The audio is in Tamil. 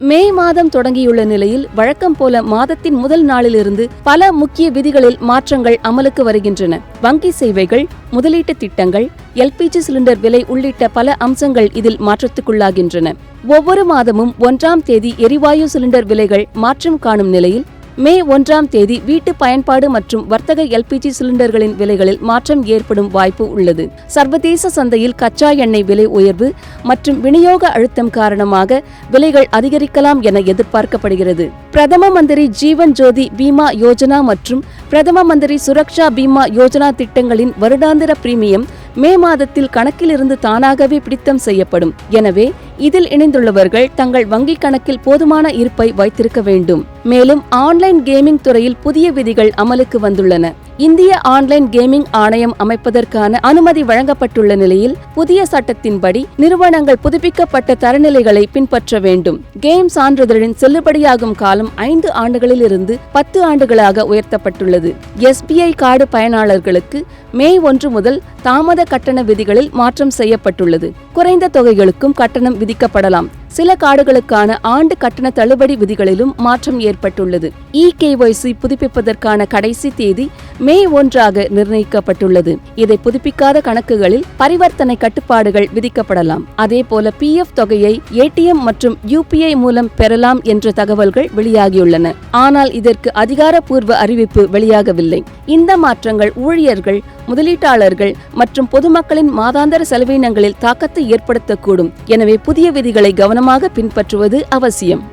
மே மாதம் தொடங்கியுள்ள நிலையில் வழக்கம் போல மாதத்தின் முதல் நாளிலிருந்து பல முக்கிய விதிகளில் மாற்றங்கள் அமலுக்கு வருகின்றன. வங்கி சேவைகள், முதலீட்டு திட்டங்கள், எல்பிஜி சிலிண்டர் விலை உள்ளிட்ட பல அம்சங்கள் இதில் மாற்றத்துக்குள்ளாகின்றன. ஒவ்வொரு மாதமும் 1ஆம் தேதி எரிவாயு சிலிண்டர் விலைகள் மாற்றம் காணும் நிலையில் மே 1ஆம் தேதி வீட்டு பயன்பாடு மற்றும் வர்த்தக எல்பிஜி சிலிண்டர்களின் விலைகளில் மாற்றம் ஏற்படும் வாய்ப்பு உள்ளது. சர்வதேச சந்தையில் கச்சா எண்ணெய் விலை உயர்வு மற்றும் விநியோக அழுத்தம் காரணமாக விலைகள் அதிகரிக்கலாம் என எதிர்பார்க்கப்படுகிறது. பிரதம மந்திரி ஜீவன் ஜோதி பீமா யோஜனா மற்றும் பிரதம மந்திரி சுரக்ஷா பீமா யோஜனா திட்டங்களின் வருடாந்திர பிரீமியம் மே மாதத்தில் கணக்கிலிருந்து தானாகவே பிடித்தம் செய்யப்படும். எனவே இதில் இணைந்துள்ளவர்கள் தங்கள் வங்கிக் கணக்கில் போதுமான இருப்பை வைத்திருக்க வேண்டும். மேலும் ஆன்லைன் கேமிங் துறையில் புதிய விதிகள் அமலுக்கு வந்துள்ளன. இந்திய ஆன்லைன் கேமிங் ஆணையம் அமைப்பதற்கான அனுமதி வழங்கப்பட்டுள்ள நிலையில் புதிய சட்டத்தின்படி நிறுவனங்கள் புதுப்பிக்கப்பட்ட தரநிலைகளை பின்பற்ற வேண்டும். கேம் சான்றிதழின் செல்லுபடியாகும் காலம் 5 ஆண்டுகளில் இருந்து 10 ஆண்டுகளாக உயர்த்தப்பட்டுள்ளது. SBI கார்டு பயனாளர்களுக்கு மே 1 முதல் தாமத கட்டண விதிகளில் மாற்றம் செய்யப்பட்டுள்ளது. குறைந்த தொகைகளுக்கும் கட்டணம் விதிக்கப்படலாம். சில கார்டுகளுக்கான ஆண்டு கட்டண தள்ளுபடி விதிகளிலும் மாற்றம் ஏற்பட்டுள்ளது. eKYC புதுப்பிப்பதற்கான கடைசி தேதி மே 1 நிர்ணயிக்கப்பட்டுள்ளது. இதை புதுப்பிக்காத கணக்குகளில் பரிவர்த்தனை கட்டுப்பாடுகள் விதிக்கப்படலாம். அதேபோல PF தொகையை ATM மற்றும் UPI மூலம் பெறலாம் என்ற தகவல்கள் வெளியாகியுள்ளன. ஆனால் இதற்கு அதிகாரப்பூர்வ அறிவிப்பு வெளியாகவில்லை. இந்த மாற்றங்கள் ஊழியர்கள், முதலீட்டாளர்கள் மற்றும் பொதுமக்களின் மாதாந்திர செலவினங்களில் தாக்கத்தை ஏற்படுத்தக்கூடும். எனவே புதிய விதிகளை கவனமாக பின்பற்றுவது அவசியம்.